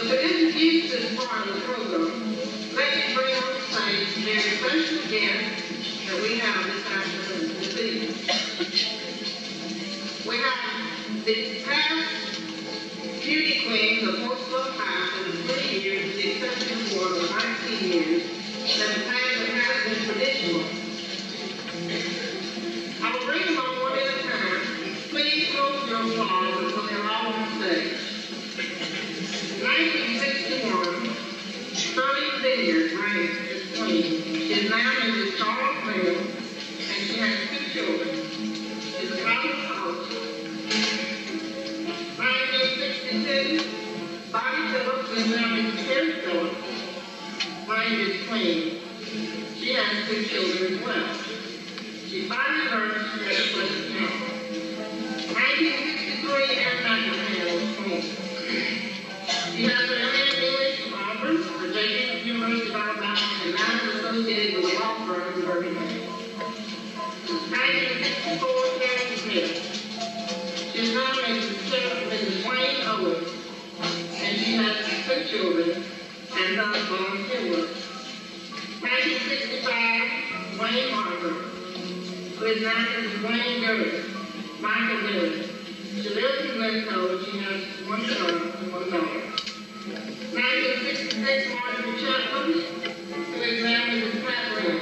to introduce this part of the program, let me bring on stage a very special guest that we have this evening. We have the past beauty queens of Hokes Bluff High for the 3 years, with the exception of one of 19 years, that the pageant has been traditional. I will bring them on one at a time. Please hold your applause until they're all on stage. 1961, Shirley Vineyard reigned as queen. She is now Mrs. Charles Bell, and she has 2 children. She's a college coach. 1962, Bonnie Phillips is now Mrs. Terry Phillips, reigned as queen. She has 2 children as well. She finally learned she had a pleasant count. 1963, Anne McIntyre was queen. She has her MA in English from Auburn, Virginia University of Alabama, and now is associated with a law firm in Birmingham. 1964, Karen Smith. She is now Mrs. Wayne Owens, and she has 2 children and does volunteer work. 1965, Wayne Harvey, who is now Mrs. Wayne Gillis, Michael Gillis. She lives in Glencoe, and she has 1 son and 1 daughter. 1966, Marjorie Chapman, who is now Mrs. Pat Lynn.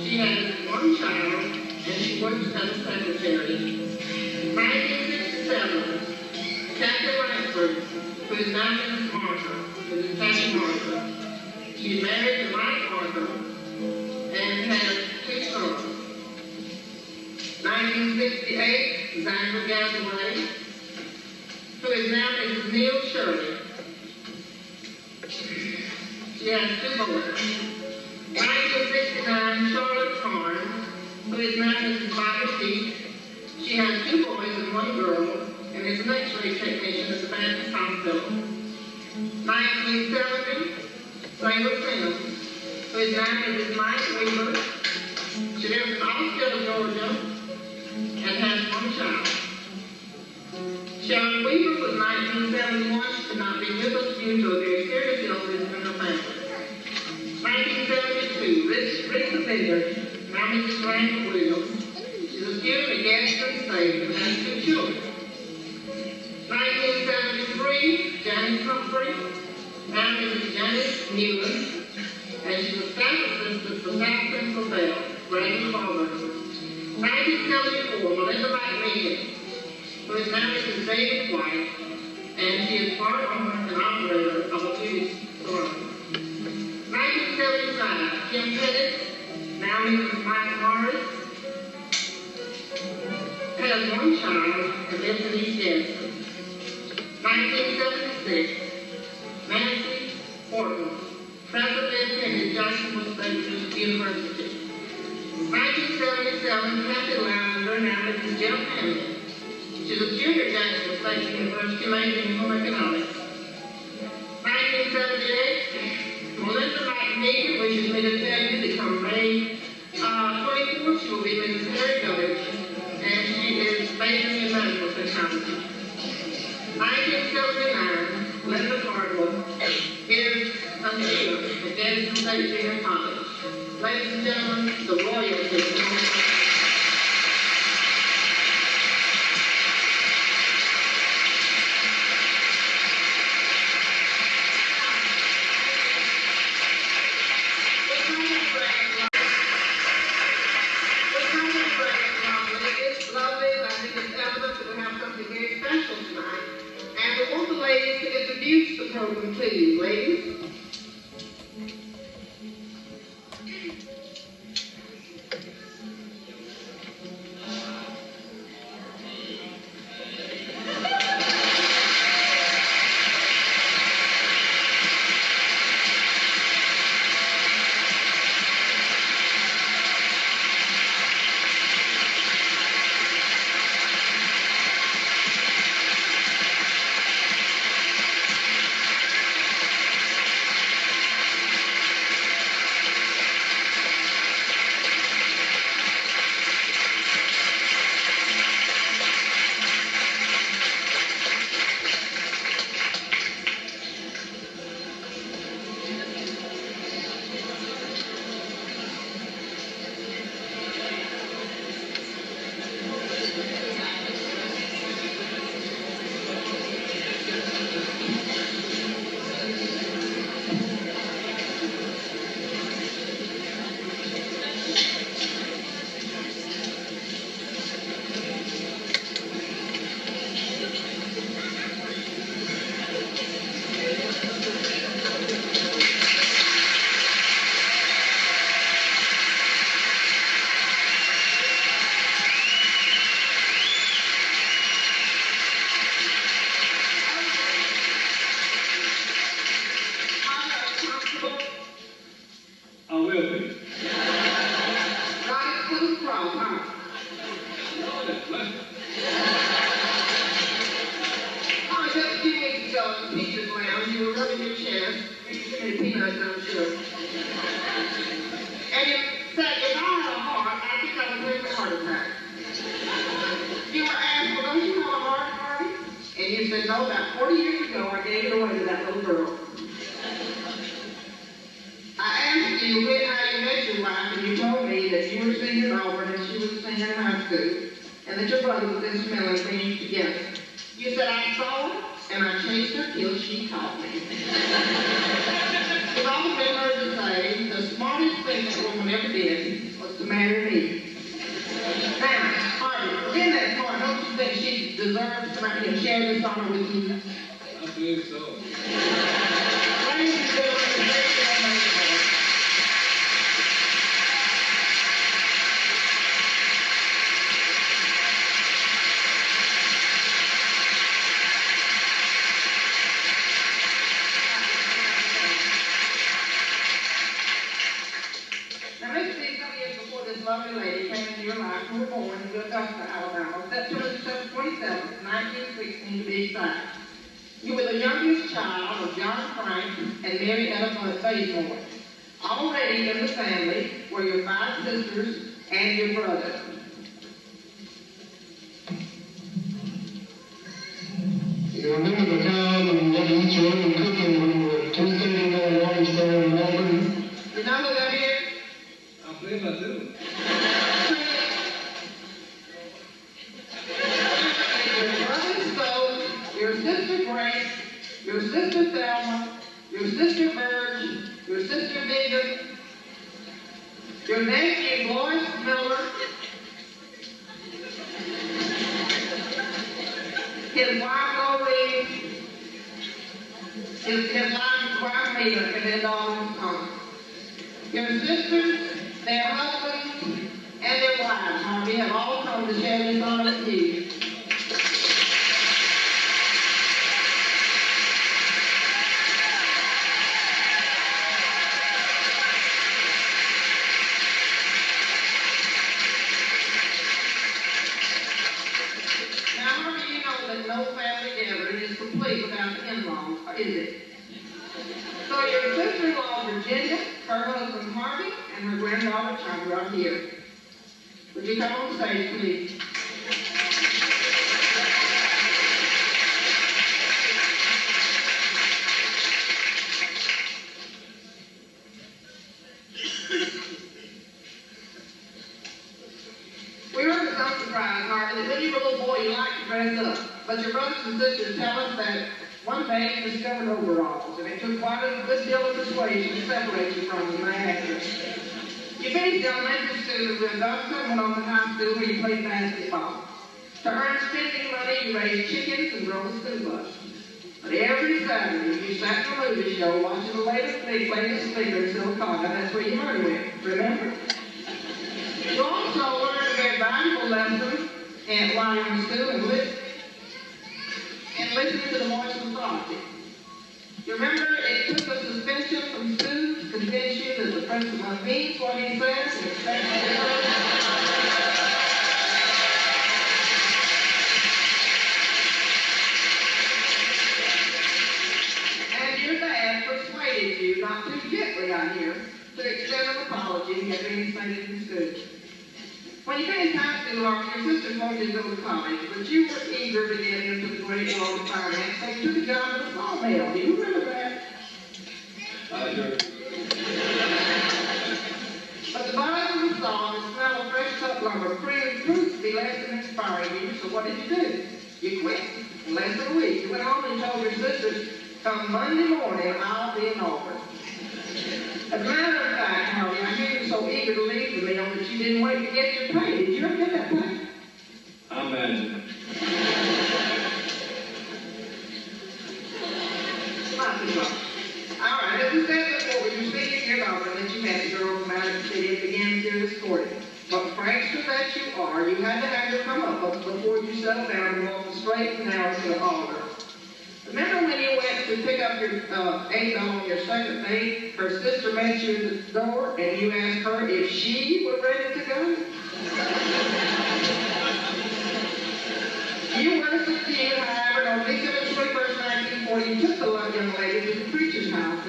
She has 1 child, and she works as a secretary. 1967, Kathy Langford, who is now Mrs. Martha, Mrs. Patty Martha. She's married to Mike Martha and has 2 sons. 1968, Zachary Galloway, who is now Mrs. Neil Shirley. She has 2 boys. 1969, Charlotte Carnes, who is now Mrs. Bobby Deep. She has 2 boys and 1 girl, and is an X-ray technician at the Baptist Hospital. 1970, Sailor Sims, who is now Mrs. Mike Weaver. She lives in Austell, Georgia, and has 1 child. Sharon Weaver was 1971. She could not be with us due to a very serious illness in her family. 1972, Rita Bender, now Mrs. Randall Williams. She's a student at Gadsden State and has 2 children. 1973, Janice Humphrey, now Mrs. Janice Newland, and she's a staff assistant for South Central Bell, Graduate of Auburn. 1974, Melinda McMeehan, who is now Mrs. David White, and she is part owner and operator of a beauty salon. 1975, Kim Pettit, now Mrs. Mike Morris, has 1 child and lives in East Gadsden. 1976, Nancy Horton, presently attended Jacksonville State University. 1977, Kathy Lavender, now Mrs. Jeff Hammond. She's a junior at Jacksonville State University, majoring in home economics. 1978, Melinda McMeehan, which is me to tell you to come May 24th, she will be Mrs. Terry Village, and she is majoring in medical technology. 1979, Linda Cardwell is a student at Gadsden State Junior College. Ladies and gentlemen, the royalty. It's lovely, and I think it's evident that we have something very special tonight. And we want the ladies to introduce the program, please. Ladies. this. Too many peanuts, I'm sure. And it said, if I had a heart, I think I would have a heart attack. You were asked, well, don't you have a heart, Harvey? And you said, no, about 40 years ago, I gave it away to that little girl. I asked you how you met your wife, and you told me that you were a senior at Auburn and she was a senior in high school, and that your brother was instrumental in bringing you together. You said, I saw her, and I chased her till she caught me. You've often been heard to say, the smartest thing that woman ever did was to marry me. Now, Harvey, in that part, don't you think she deserves to marry and share this honor with you? I believe so. Ladies and gentlemen, lovely lady came into your life who were born in Augusta, Alabama, September 27th, 1916 to be exact. You were the youngest child of John Frank and Mary Etta Bazemore. Already in the family were your 5 sisters and your brother. You remember the time when we each one cooking when we were 2:30 in the morning store in Auburn? You know who that is? I believe I do. Your sister Grace, your sister Thelma, your sister Burge, your sister Vivian, your nephew Boyce Miller, his wife Louise, his wife Mita, and their daughter Thomas. Your sisters, their husbands, and their wives, Harvey, have all come to share this honor with you. No family gathering is complete without the in-laws, is it? So your sister-in-law Virginia, her husband Harvey, and her granddaughter Chandra are here. Would you come on stage, please? We heard with some surprise, Harvey, that when you were a little boy, you liked to dress up. But your brothers and sisters tell us that one day you discovered overalls, and it took quite a good deal of persuasion to separate you from them, may I ask you. You finished elementary school in Augusta and went on to high school where you played basketball. To earn spending money, you raised chickens and drove a school bus. But every Saturday, you sat in a movie show watching the latest speaker in Silicon. That's where you heard it, remember? You also learned a very valuable lesson while you were in school and listen to the voice of authority. You remember it took a suspension from school to convince you that the principal means what he says and expects you to do. And your dad persuaded you, not too gently I hear, to extend an apology and get reinstated in school. When you finished high school, your sister wanted you to go to college, but you were eager to get into the great world of finance, so you took a job at a sawmill. Do you remember that? I do. But the buzz of the saw and the smell of fresh cut lumber proved to be less than inspiring you, so what did you do? You quit. In less than a week, you went home and told your sisters, come Monday morning, I'll be in Auburn. As a matter of fact, Harvey, I hear you were so eager to leave the mill that you didn't wait to get your pay. Did you ever get that pay? I imagine. All right, as we said before, when you senior year at Auburn, that you met the girl from out of the city and began serious courting. But prankster that you are, you had to have your come-up before you settled down and walked straight and narrow to the altar. Remember when you went to pick up your aide on your second date, her sister met you at the door, and you asked her if she were ready to go? You were succeeded, however, on December 21st, 1940, you took the young lady to the preacher's house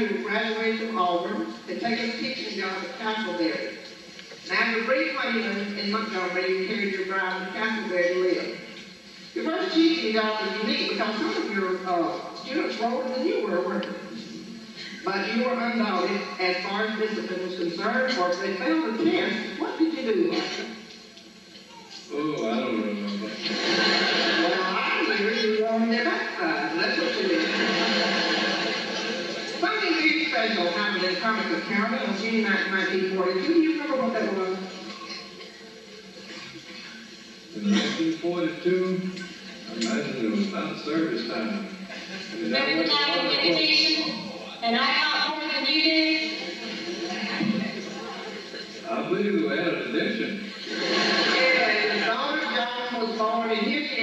who graduated from Auburn had taken a teaching job at Castleberry. And after a brief honeymoon in Montgomery, you carried your bride to Castleberry to live. Your first teaching job was unique because some of your students were older than you were, weren't they? But you were undoubted as far as discipline was concerned, or if they failed the test, what did you do? Oh, I don't remember. Well, I hear you on their backside. That's what you did. Something very special happened in Comic County on June 9, 1942. Do you remember what that was? In 1942, I imagine it was about service time. Remember the time of dedication? And I thought more than you did? I believe we had an addition. Yeah, your daughter John was born, and here she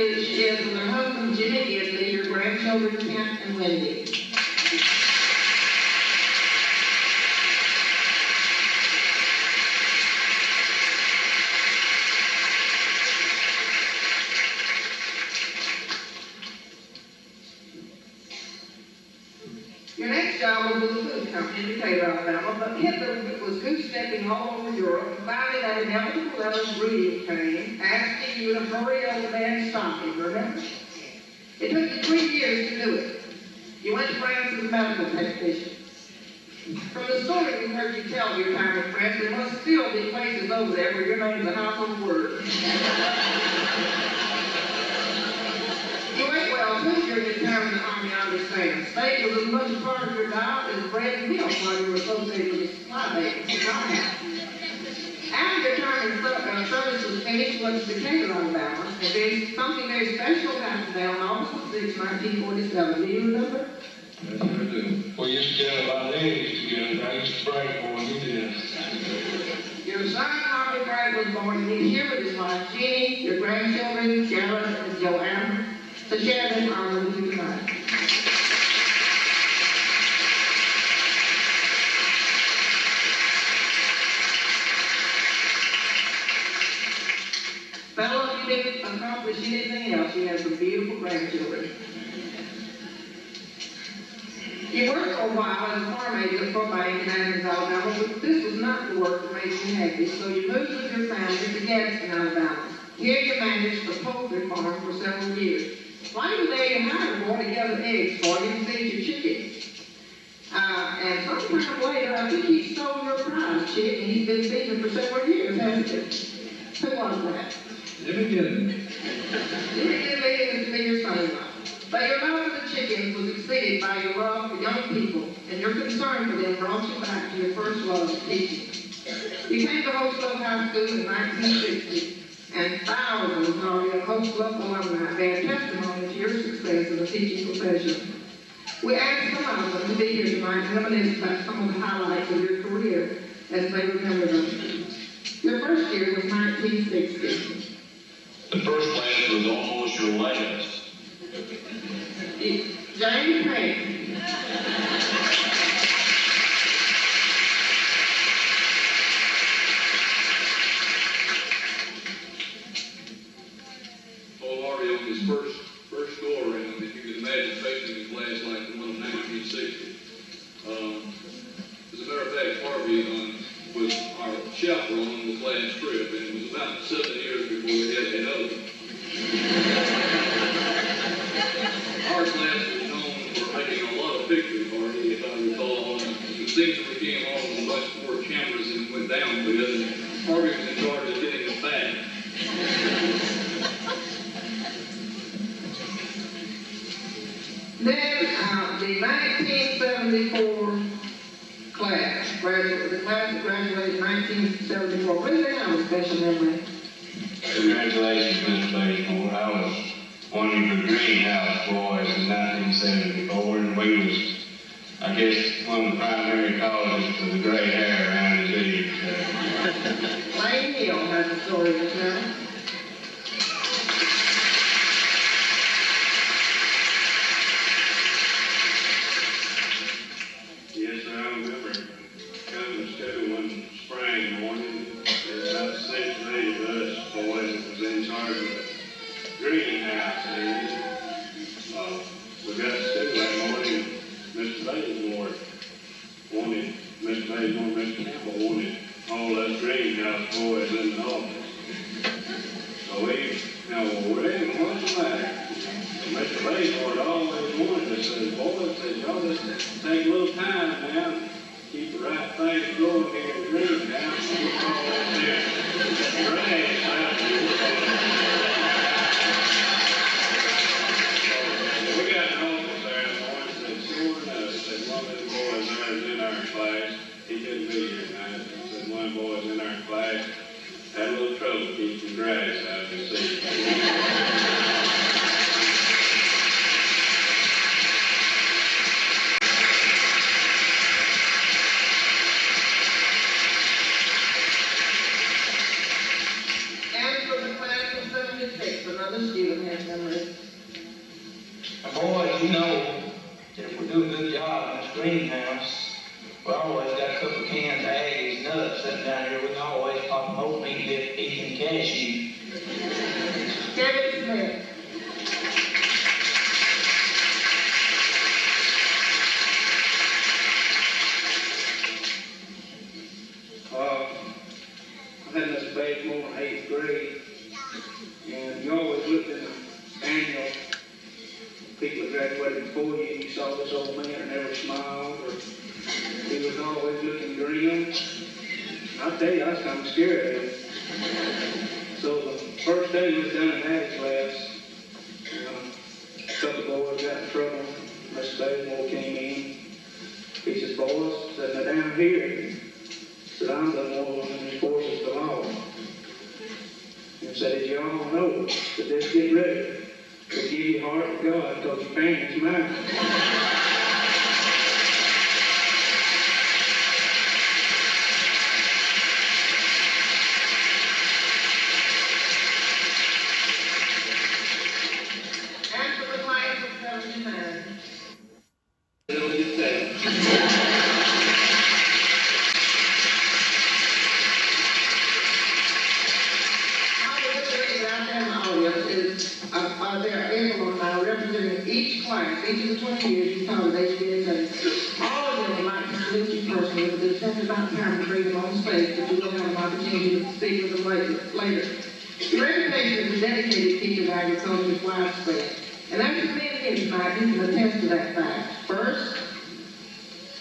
is with her husband Jimmy Gidley, your grandchildren Kent and Wendy. Your next job was with a food company in Decatur, Alabama, but Hitler was goose-stepping all over Europe, and finally that inevitable letter of greeting came, asking you to hurry over there and stop him, remember? It took you 3 years to do it. You went to France as a medical technician. From the story we heard you tell of your time in France, there must still be places over there where your name's a household word. You ate well too during your time in the Army, I understand. Steak was as much a part of your diet as bread and milk while you were associated with the supply base. After your time in service was finished, you went to Decatur, Alabama, and then something very special happened there on August 6, 1947. Do you remember? Yes, I do. We used to get about eggs together. I used to break more than you did. Your son, Harvey Bragg, was born, and he's here with his wife, Jeannie, your grandchildren, Sharon and Joanne, to share this honor with you tonight. Fellow, if you didn't accomplish anything else, you have some beautiful grandchildren. You worked for a while as a farm agent for a bank in Athens, Alabama, but this was not the work that made you happy, so you moved with your family to Gadsden, Alabama. Here you managed a poultry farm for several years. While you were there, your mother brought together eggs for you to feed your chickens. And sometime later, I think he stole your prize chick, and he's been feeding for several years, hasn't he? Who was that? Jimmy Gidley. Jimmy Gidley is to be your son-in-law. But your love for the chickens was exceeded by your love for young people, and your concern for them brought you back to your first love, teaching. You came to Hokes Bluff High School in 1960. And thousands of your Hokes Bluff alumni bear testimony to your success in the teaching profession. We asked some of them to be here tonight to reminisce about some of the highlights of your career as they remember them. Your first year was 1960. The first class was almost your last. James Payne. Harvey on his first go around, if you can imagine facing a class like the one of 1960. As a matter of fact, Harvey was our chaperone on the class trip, and it was about 7 years before we had another. Our class was known for making a lot of pictures, Harvey, if I recall. The things that we came on with much more cameras and went down with, and Harvey was in charge of getting us back. Then the 1974 class, the class that graduated in 1974, what do they have a special memory? Congratulations, Mr. Bazemore. I was one of the greenhouse boys in 1974, and we was, I guess, one of the primary causes for the gray hair around his ears. Lane Hill has a story to tell. Yes, sir, I remember coming to school one spring morning. There was about 6 of us boys that was in charge of the greenhouse there. We got to school that morning, Mr. Bazemore Bazemore, Mr. Campbell wanted all us greenhouse boys in the office. So we, we're in, what's the matter? And Mr. Bazemore always wanted us, said, boys, said, y'all just take a little time now, keep the right things going here in the greenhouse, and we call that there grass out here. We got an office there in the morning, said, sure enough, said, one of the boys there is in our class, he couldn't be here tonight, said, one boy's in our class, had a little trouble keeping the grass out of the seat. Another student has memory. Boys, you know, if we do a good job in this greenhouse, we always got a couple of cans of Aggies nuts sitting down here. We can always pop them open and get eating cashew. Kevin Smith. I had Miss Bazemore in 8th grade, and you always looked in the annual, people that graduated before you, and you saw this old man and never smiled, or he was always looking grim. I tell you, I was kind of scared of him. So the first day we was down in Hattie class, a couple of boys got in trouble. Miss Bazemore came in. He says, boys, said, now down here, said, I'm the one who enforces the law. And said, as you all know, that just get ready to give your heart to God, because your pain is mine. After the class of 79. It'll get that. There are everyone now representing each class, each of the 20 years you taught at HBHS. All of them would like to salute you personally, but there's just about time to bring them on stage, but you will have an opportunity to speak with them later. Your reputation as a dedicated teacher of agriculture is widespread, and after being here tonight, you can attest to that fact. First,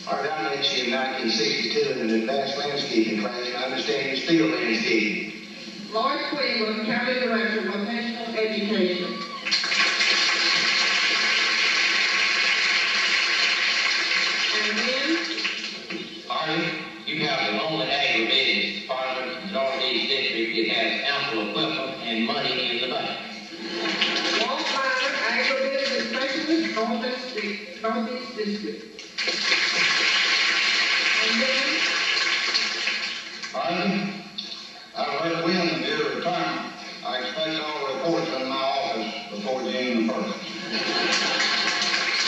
Harvey, I met you in 1962 in an advanced landscaping class, and I understand you still landscaping. Lloyd Cleveland, County Director of Vocational Education. And then, Harvey, you have the only Agri-Business department in the Northeast District that has ample equipment and money in the budget. Walt Miner, Agri-Business Specialist, Northeast District. And then, Harvey, I read win the Bureau of Retirement. I expect all reports in my office before June 1st.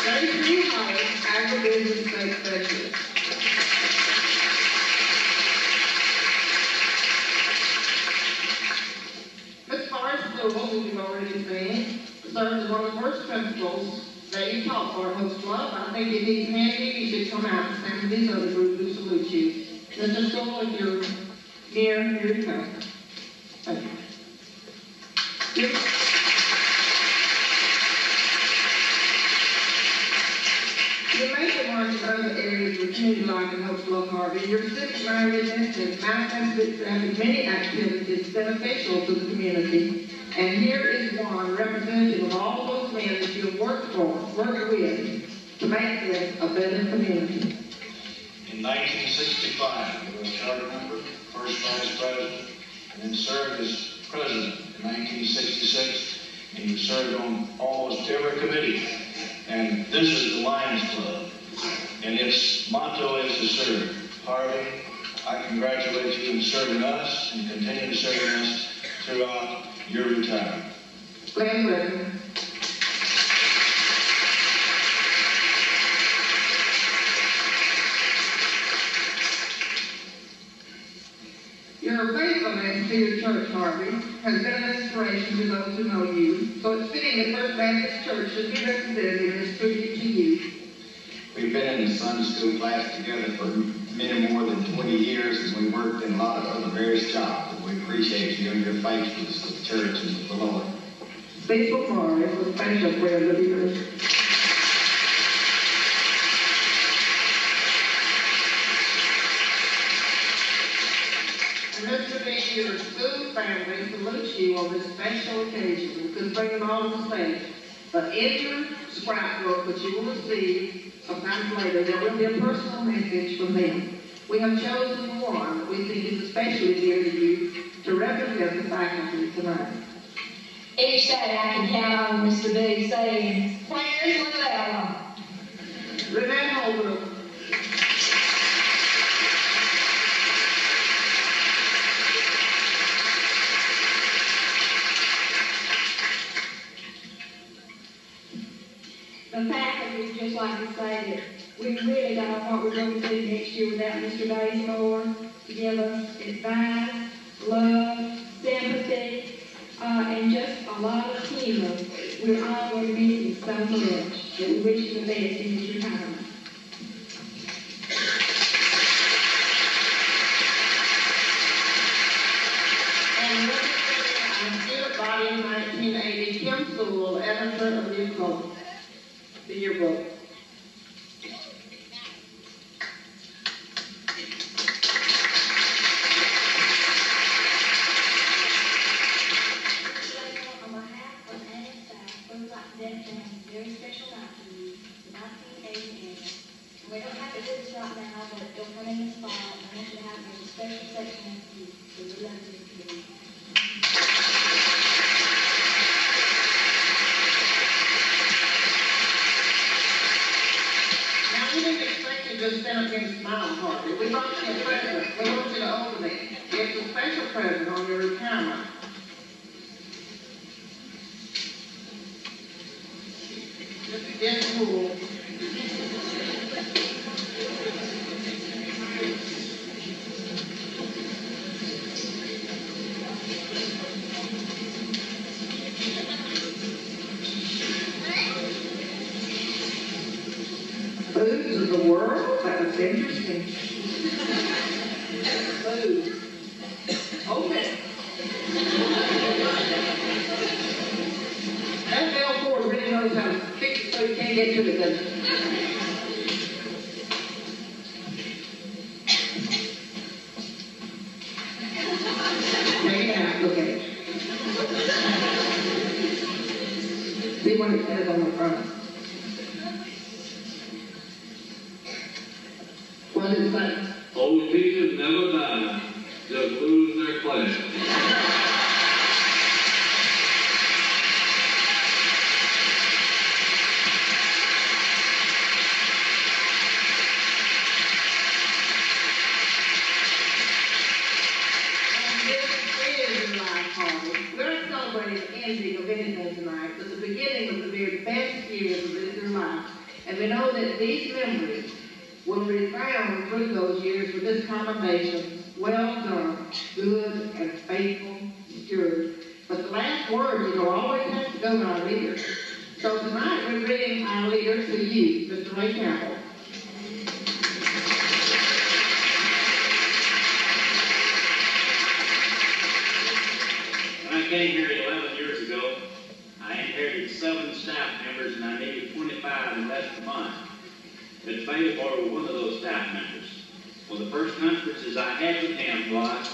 Tracy Howard, Agri-Business State Specialist. Ms. Forrest Newell, who you've already seen, served as one of the first principals that you taught for Hokes Bluff. I think if he's handy, you should come out and stand with this other group who salutes you. Mr. Stoll, if you're here you come. Thank you. You may have learned in other areas of community life in Hokes Bluff, Harvey. Your civic-mindedness and manifests itself in many activities beneficial to the community. And here is one representative of all those men that you have worked with to make this a better community. In 1965, you were a charter member, first vice president, and then served as president in 1966, and you served on almost every committee. And this is the Lions Club, and its motto is to serve. Harvey, I congratulate you in serving us and continue serving us throughout your retirement. Glenn Whitten. Your faithfulness to your church, Harvey, has been an inspiration to those who know you, so it's fitting that First Baptist Church should be represented in this tribute to you. We've been in the Sunday school class together for many more than 20 years, and we worked in a lot of other various jobs. And we appreciate you and your faithfulness to the church and to the Lord. Bazemore is a special prayer of yours. And Mr. B, your school family salutes you on this special occasion. We couldn't bring them all to the stage. But in your scrapbook, which you will receive sometime later, there will be a personal message from them. We have chosen one that we think is especially dear to you to represent the faculty tonight. Each day I can count on Mr. B saying, "Players, look out." Renee Holbrook. The faculty would just like to say that we really don't know what we're going to do next year without Mr. Bazemore to give us advice, love, sympathy, and just a lot of humor. We're all going to miss him so much that we wish him the best in his retirement. And I'm still body in 1980, Kim Sewell, editor of the yearbook. On behalf of Ann and staff, we would like to dedicate a very special night to you, the 1980 annual. And we don't have to do this right now, but it'll come in this fall, and I want you to have a special section for you, so we love you to you. We didn't expect you to stand up and smile, Harvey. We brought you a present. We want you to open it. It's a special present on your retirement. It's cool. Foods of the world? That's interesting. Food. Okay. That Bell Ford really knows how to fix it so you can't get to the good. Take it out, look at it. See what it says on the front. What is that? Old teachers never die, just lose their class. We're not celebrating the ending of anything tonight, but the beginning of the very best years of their life. And we know that these memories will resound through those years with this commendation: well done, good and faithful steward. But the last word, always has to go to our leaders. So tonight we're bringing our leader to you, Mr. Ray Campbell. When I came here 11 years ago, I inherited 7 staff members and I needed 25 in less than a month. Mr. Bazemore was one of those staff members. One of the first conferences I had with him was,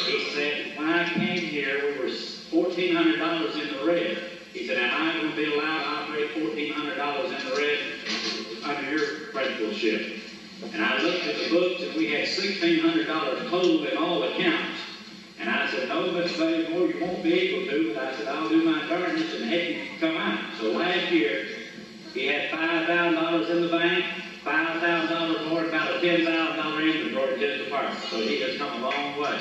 he said, when I came here, we were $1,400 in the red. He said, and I'm going to be allowed to operate $1,400 in the red under your principalship. And I looked at the books and we had $1,600 total in all accounts. And I said, no, Mr. Bazemore, you won't be able to, but I said, I'll do my darndest and help you come out. So last year, he had $5,000 in the bank, $5,000 more, about a $10,000 inventory to his department. So he has come a long way.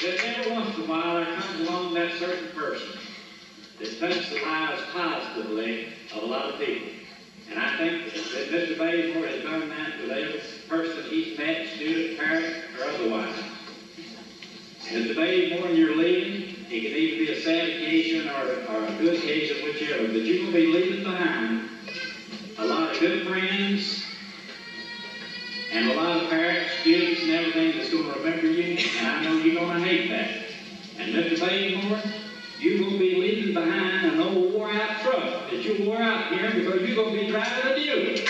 Then every once in a while, there comes along that certain person that touches the lives positively of a lot of people. And I think that Mr. Bazemore has done that with every person he's met, student, parent, or otherwise. Mr. Bazemore, in your leading, It can either be a sad occasion or a good occasion, whichever, but you're going to be leaving behind a lot of good friends and a lot of parents, students, and everything that's going to remember you, and I know you're going to hate that. And Mr. Bazemore, you're going to be leaving behind an old wore-out truck that you wore out here because you're going to be driving a Buick.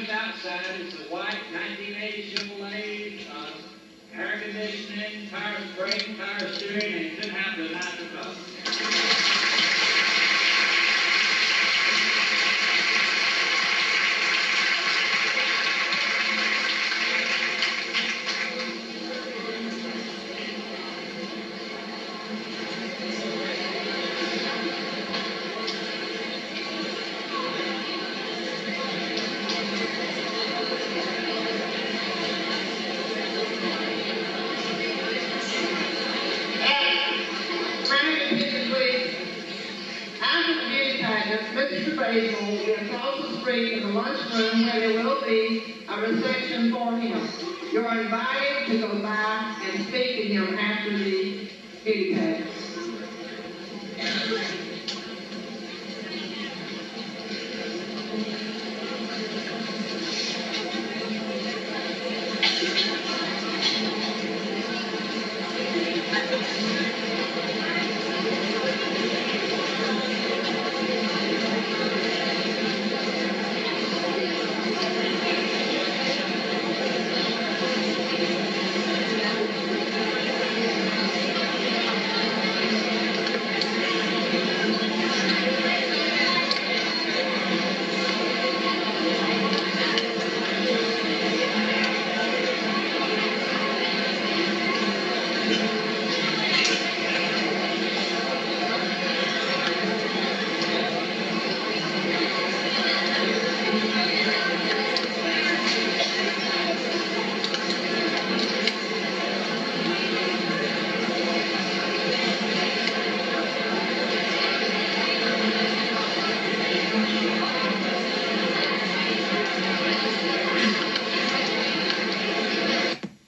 Outside, it's a white 1980 Chevrolet, air conditioning, power brake, power steering, and it couldn't have the nicer color. Mr. Bazemore will be across the street in the lunchroom where there will be a reception for him. You're invited to go by and speak to him after the beauty pageant.